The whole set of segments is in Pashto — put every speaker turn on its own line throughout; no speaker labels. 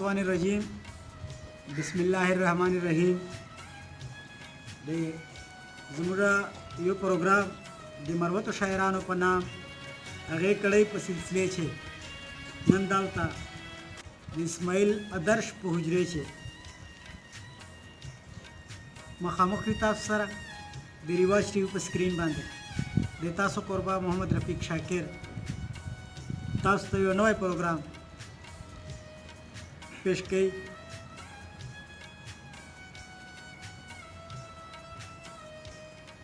शैतानिर्रजीम बिस्मिल्लाहिर्रहमानिर्रहीम दे ज़मुरा यो प्रोग्राम दे मरवत शायरानों पर नाम अगे कड़ई पर सिलसिले छे नंदालता इस्माइल आदर्श पहुँचरे छे मखामुख किताब सरा दे रिवाज टीवी पर स्क्रीन बांधे देता सो कोरबा मोहम्मद रफीक शाकिर तास तो यो नवा प्रोग्राम पेश कई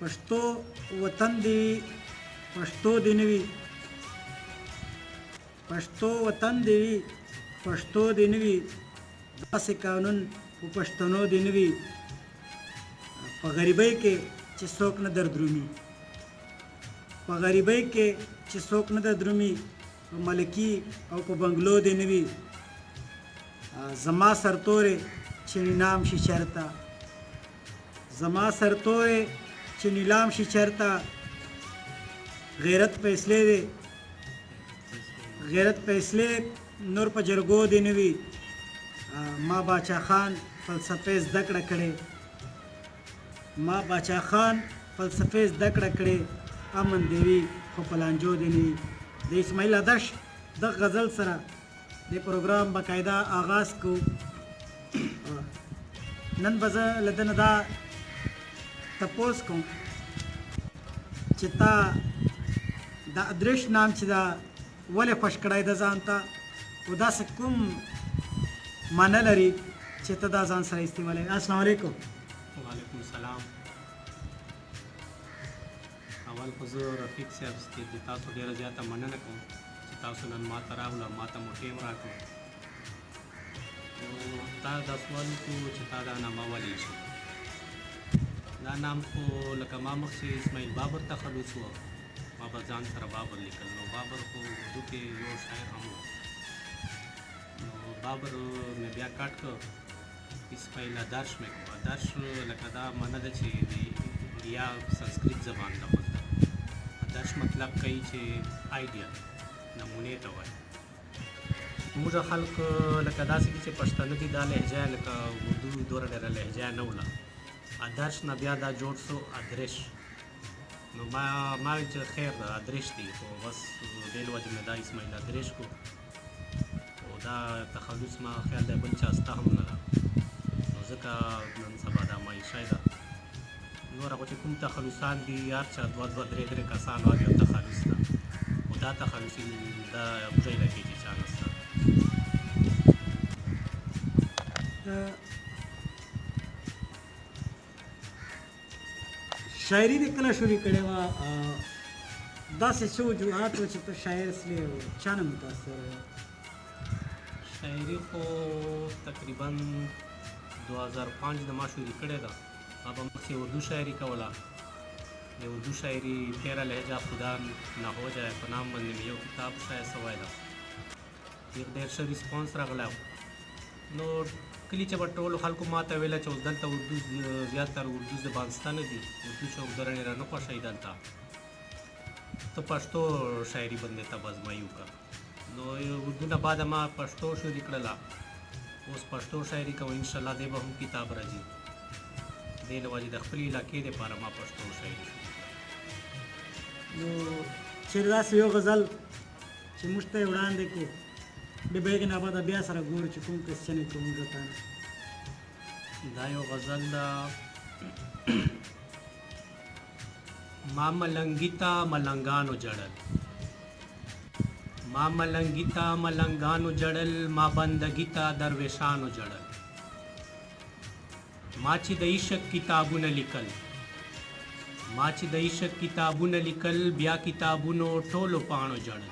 पश्तो वतन देवी पश्तो दिनवी पश्तो वतन देवी पश्तो दिनवी दास कानून पश्तनो दिनवी पगरीबई के चिसोक न दर्द्रुमी पगरीबई के चिसोक न दर्द्रुमी मलकी और को बंगलो दिनवी जमा सरतोरे चिनीनाम शिचरता जमा सरतोरे चिनीलाम शिचरता गैरत पैसले दे गैरत पैसले नूर पर जरगो दिनवी माँ बाचा खान फलसफे दकड़ करे माँ बाचा खान फलसफे दकड़ करे अमन देवी खोपलांजो दिनवी दे इस्माइल आदर्श द गज़ल सरा दे प्रोग्राम बाकायदा आगाज़ को नन बजा लदनदा तपोस को चिता दा अदृश नाम चिदा वले फशकड़ाई दा जानता उदा से कुम मानलरी चिता दा जान सरा इस्तेमाल है। अस्सलाम वालेकुम।
वालेकुम सलाम। अवल खुजूर रफीक से अब देता तो डेरा जाता मनन को चिता सुनन माता राहुल माता मोटेम राको ता दसवाल को चिता दा नाम वाली छे दा नाम को लका मामक से इस्माइल बाबर तखलुस हुआ बाबा जान सर बाबर निकल नो बाबर को उर्दू के यो शायर हम बाबर ने ब्या काट कर इस्माइल आदर्श में को आदर्श लका दा मनद छे या संस्कृत जबान दा आदर्श मतलब कई छे आइडिया नमूने तो है मुझे खल्क लका दा से पछताने दी दा लहजा लका उर्दू दौर डेरा लहजा नौला आदर्श न ब्या दा जोड़ सो आदर्श नो मा खैर आदर्श थी तो बस दिल वजह में दा इस्माइल आदर्श को दा तखलुस मा ख्याल दा बंचा अस्ता हम लगा ज़का नन सबा दा माई शायदा नोरा को कुम तखलुसान दी यार चा दवा दरे दरे का सान आ गया तखलुस दा तखलुस दा बुझाई लगी थी चांस
शायरी ने कला शुरू करे वा दस शो जो हाथ हो तो शायर से चान मुतासर
शायरी को तकरीबन 2005 दमा शुरू करे था अब हमसे उर्दू शायरी का वाला ये उर्दू शायरी तेरा लहजा खुदा ना हो जाए तो नाम बनने में ये किताब शायद सवाल एक देर से रिस्पॉन्स रखला नो कली च बटोल हल्को माता वेला चौदल तो उर्दू ज़्यादातर उर्दू ज़बानस्तान दी उर्दू चौक दरने रनो को शायदान था तो पश्तो शायरी बन देता बजमायू का नो उर्दू ना बाद हमारा पश्तो शुरू निकला उस पश्तो शायरी का इंशाल्लाह देव हम किताब रजी देन वाजी दखली इलाके दे पारा मा पश्तो शायरी
नो चिरदास यो गज़ल चिमुश्ते उड़ान दे के बेबेग ना बाद अभ्यास रा गोर चुकुम क्वेश्चन को मुझता
दायो गज़ल दा मा मलंगिता मलंगानो जड़ल मा मलंगिता मलंगानो जड़ल मा बंदगिता दरवेशानो जड़ल माची दईशक किताबुन लिकल माची दईशक किताबुन लिकल ब्या किताबुनो टोलो पाणो जड़ल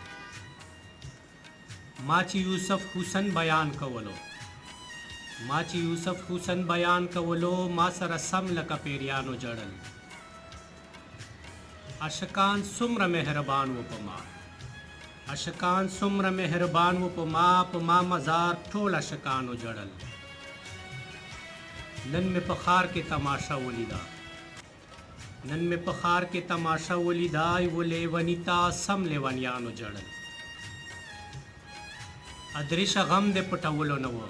माची यूसुफ हुसन बयान कवलो माची यूसुफ हुसन बयान कवलो मा सर समल कपेरियानो जड़ल अशकान सुम्र मेहरबान वो पमा अशकान सुम्र मेहरबान वो पमा मजार ठोल अशकानो जड़ल नन में पखार के तमाशा वलीदा नन में पखार के तमाशा वलीदाई वो ले वनिता सम ले वनियानो जड़ल अदृश गम दे पटवलो नवो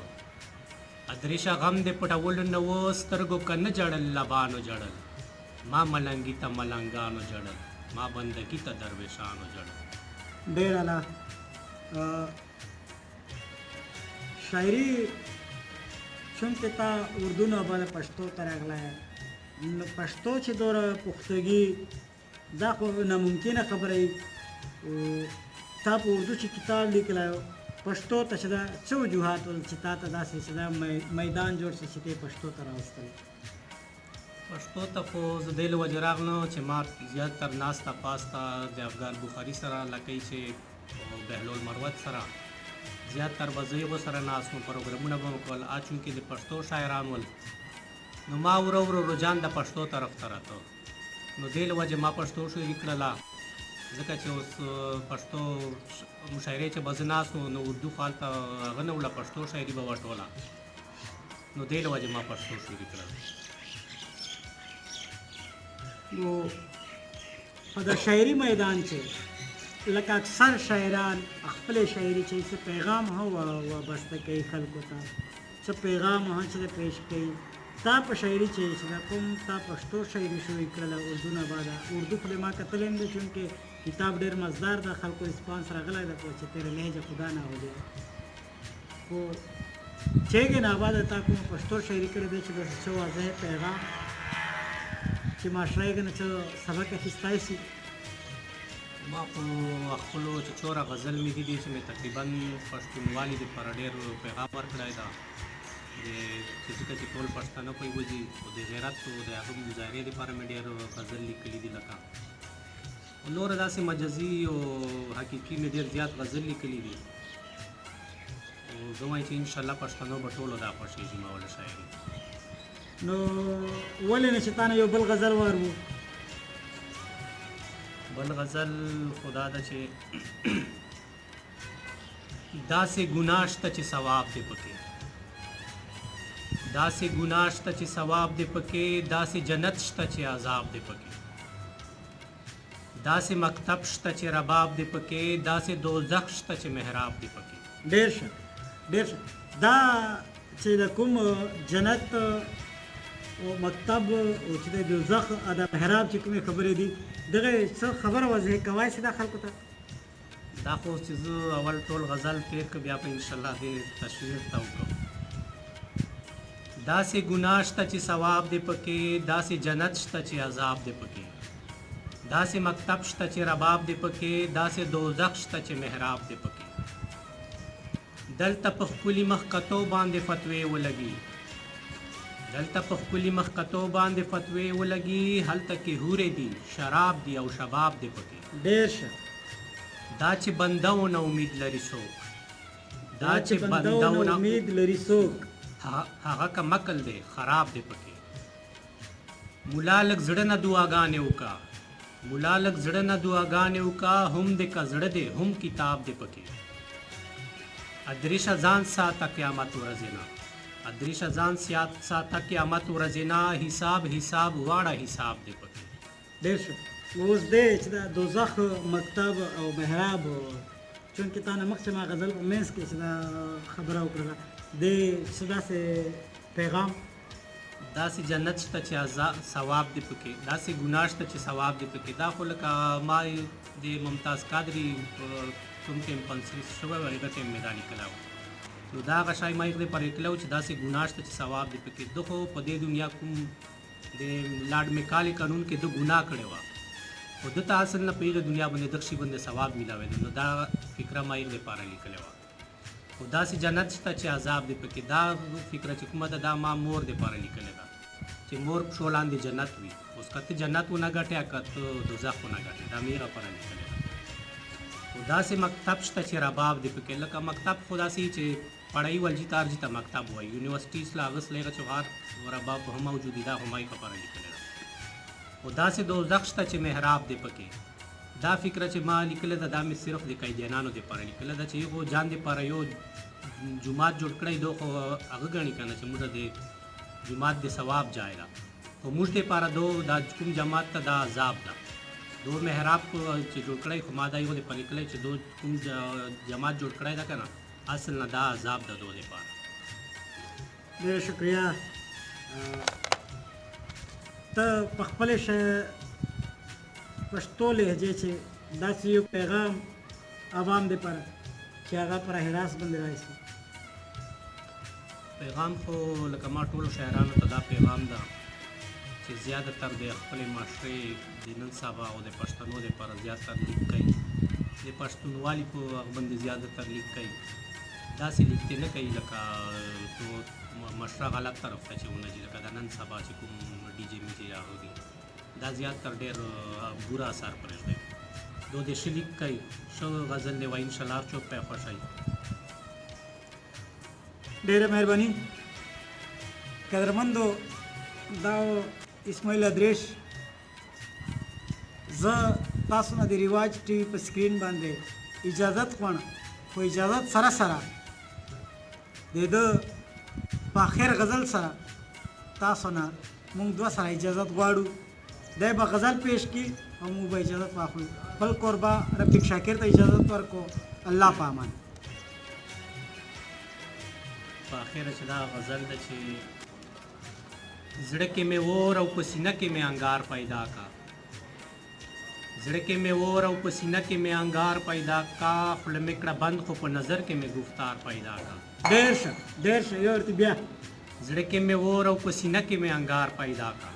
ادریشه غم دې پټولو نه و سترګو که نه جړل لبانو جړل ما ملنګي ته ملنګانو جړل ما بندګي ته درویشانو جړل.
ډېر اعلی. شاعري چونکې تا اردو نه بله پښتو ته راغلی نو پښتو چې دوره پختګي دا خو ناممکنه خبره وي. تا په اردو چې کتاب لیکلی پښتو ته چې دا څه وجوهات ول چې تا ته داسې چې دا میدان جوړ شي چې ته یې پښتو ته راوستلی؟
پښتو ته خو زه دې له وجې راغلم چې ما زیاتر ناسته پاسته د افغان بخاري سره لکه چې بهلول مروت سره زیاتر به زه هغو سره ناست وم، پروګرامونه به مو کول. چونکې د پښتو شاعران ول نو ما ورو ورو رجحان د پښتو طرف ته راته، نو دې له وجې ما پښتو شعري کړله. ځکه چې اوس پښتو مشاعرې چې به زه ناست وم نو اردو خو هلته هغه نه وله، پښتو شاعري به وه ټوله، نو دې له وجې ما پښتو شعري کړله.
نو په د شاعري میدان کې لکه اکثر شاعران خپل شاعري چې څه پیغام هم وابسته کوي خلکو ته، څه پیغام هم چې پیش کوي. تا په شاعري چې دا کوم تا پښتو شاعري شروع کړله اردو نه بعد، اردو خو ما کتلی هم دی چونکې کتاب ډېر مزدار ده، خلکو رسپانس راغلی ده چې تیره لهجه خدا نه اولي. خو چې هغې نه بعد تا کوم پښتو شاعري کړې ده چې بس څه واضح پیغام چې معاشره یې نه څه سبق اخیستی شي؟
ما خو خپلو چې څومره غزل مې دي چې مې تقریبا پښتونوالي دپاره ډېر پیغام ورکړی ده، چې ځکه چې ټول پښتانه پرې وځي خو د غیرت او د هغه مظاهرې دپاره مې ډېر غزل لیکلي دي. لکه نور داسې مجازي او حقیقي مې ډېر زیات غزل لیکلي دي. او زه وایم چې انشاءالله پښتنو به ټولو دا خوښېږي ما وله شاعري.
نو ولې نه چې تا نه یو بل غزل واورو؟
بل غزل خدا ده چې داسې ګناه شته چې ثواب دی پکې، داسې ګناه شته چې ثواب دی پکې، داسې جنت شته چې عذاب دی پکې، داسې مکتب شته چې رباب دی پکې، داسې دوزخ شته چې محراب دی پکې.
ډېر ښه ډېر ښه. دا چې د کوم جنت او مکتب او چې د دوزخ او د محراب چې کومې خبرې دي دغه څه خبره واضح کوای شي دا خلکو ته؟
دا خو چې زه اول ټول غزل تیر که بیا به انشاءالله دې تشریح ته وکړم. داسې ګناه شته چې ثواب دی پکې، داسې جنت شته چې عذاب دی پکې، داسې مکتب شته چې رباب دی پکې، داسې دوزخ شته چې محراب دی پکې. دلته په ښکلي مخکتو باندې فتوې ولګي، دلته په ښکلي مخکتو باندې فتوې ولګي، هلته کې هورې دي شراب دی او شباب دی پکې.
ډېر ښه.
دا چې بندونه امید لري څوک،
دا چې بندونه امید لري څوک،
هغه که مکل دی خراب دی پکې. ملا لږ زړه نه دعاګانې وکړه، ملا لږ زړه نه دعاګانې وکړه، هم دې که زړه دی هم کتاب دی پکې. ادریشه ځان ساته قیامت ورځې نه، ادریشه ځان ساته قیامت ورځې نه، حساب حساب واړه حساب دی پکې.
ډېر ښه. اوس دی چې دا دوزخ مکتب او محراب چونکې تا نه مخکې ما غزل په منځ کې چې دا خبره وکړله دی څه داسې پیغام؟
داسې جنت شته چې ثواب دی پکې، داسې ګناه شته چې ثواب دی پکې. دا خو لکه ما د ممتاز قادري کوم ټیم پنسل شوی و هغه ټیم مې دا لیکلی و، نو دا هغه شی ما یې پر لیکلی و چې داسې ګناه شته چې ثواب دی پکې. ده خو په دې دنیا کوم د لارډ میکالي قانون کې ده ګناه کړې وه، خو ده ته اصل نه په هغې دنیا باندې دغه شي باندې ثواب میلاوېده، نو دا فکره ما یې لپاره لیکلې وه. خو داسې جنت شته چې عذاب دی پکې. دا فکره چې کومه ده دا ما مور دپاره لیکلې ده چې مور پښو لاندې جنت وي. اوس که ته جنت ونه ګټې که ته دوزخ ونه ګټې، دا مې هغه لپاره لیکلې ده. خو داسې مکتب شته چې رباب دی پکې. لکه مکتب خو داسې چې پړی ولجي تارجي ته مکتب وایي، یونیورسټي سله هغه سلیغه چې غار رباب هم موجود دي، دا هم ما یې لپاره لیکلې ده. خو داسې دوزخ شته چې محراب دی پکې. دا فکره چې ما لیکله ده دا مې صرف د قیدیانانو دپاره لیکله ده چې هغو ځان دپاره یو جومات جوړ کړی دو، خو هغه ګڼي که نه چې موږ د جومات د ثواب ځای ده، خو موږ دپاره دو دا کوم جماعت ته دا عذاب ده. دو محراب چې جوړ کړی خو ما دا یو دپاره لیکلی چې دو کوم جماعت جوړ کړی ده که نه اصل نه دا عذاب ده دو دپاره.
ډېره شکریه. ته په خپلې پښتو لهجې چې داسې یو پیغام عوام دپاره چې هغه په راه راست باندې راسي.
پیغام خو لکه ما ټولو شاعرانو ته دا پیغام ده چې زیاتره د خپلې معاشرې د نن سبا او د پښتنو دپاره زیاتره لیک کوي، د پښتونوالي په هغه باندې زیاتره لیک کوي. داسې لیک نه کوي لکه مشره غلط طرف ته چې ونهځي، لکه د نن سبا چې کوم ډي جې میجې راغلي دا زیاتره ډېر بوره اثر پرېږدي. دو د ښه لیک کوي، ښه غزل دی وایي، انشاءالله څوک پرې خوښوي.
ډېره مهرباني. قدرمندو، دا اسماعیل ادریش، زه تاسو نه د رواج ټي وي په سکرین باندې اجازت غواړم، خو اجازت سره سره د ده په آخر غزل سره تاسو نه موږ دوه سره اجازت غواړو. دی به غزل پیش کړي او موږ به اجازت واخلو. بل کوربه رفیق شاکر ته اجازت ورکړو. الله په امان.
په اخره چې دا غزل ده چې زړه کې مې اور او په سینه کې مې انګار پیدا کا، زړه کې مې اور او په سینه کې مې انګار پیدا کا، خوله مې کړه بند خو په نظر کې مې گفتار پیدا کا.
ډېر ښه، ډېر ښه. یو ورته بیا.
زړه کې مې اور او په سینه کې مې انګار پیدا کا،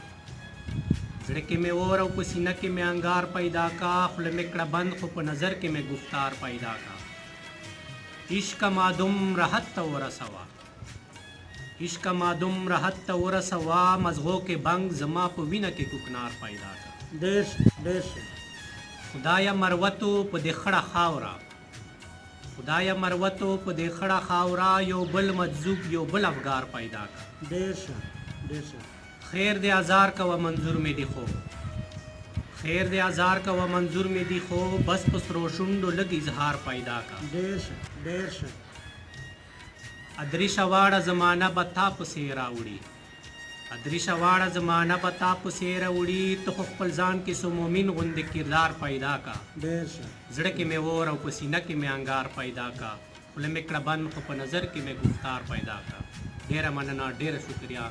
زړه کې مې اور او په سینه کې مې انګار پیدا کا، خوله مې کړه بند خو په نظر کې مې گفتار پیدا کا. عشق مادم راحت ته ورسوا، عشق مادم راحت ته ورسوا، مزغو کې بنګ زما په وینه کې کوکنار پیدا کا.
ډېر ښه، ډېر ښه.
خدایا مروتو په دې خړه خاوره، خدایا مروتو په دې خړه خاوره، یو بل مجذوب یو بل افګار پیدا کا.
ډېر ښه، ډېر ښه.
خیر دې ازار کوه منظور مې دی خو، خیر دې ازار کوه منظور مې دی خو، بس په سرو شونډو لږ اظهار پیدا کا.
ډېر ښه، ډېر ښه.
ادریشه واړه زمانه به تا پسې راوړي، ادریشه واړه زمانه به تا پسې راوړي، ته خو خپل ځان کې سو مومن غوندې کردار پیدا کا.
ډېر ښه.
زړه کې مې اور او په سینه کې مې انګار پیدا کا، خوله مې کړه بند خو په نظر کې مې گفتار پیدا کا. ډېره مننه، ډېره شکریه.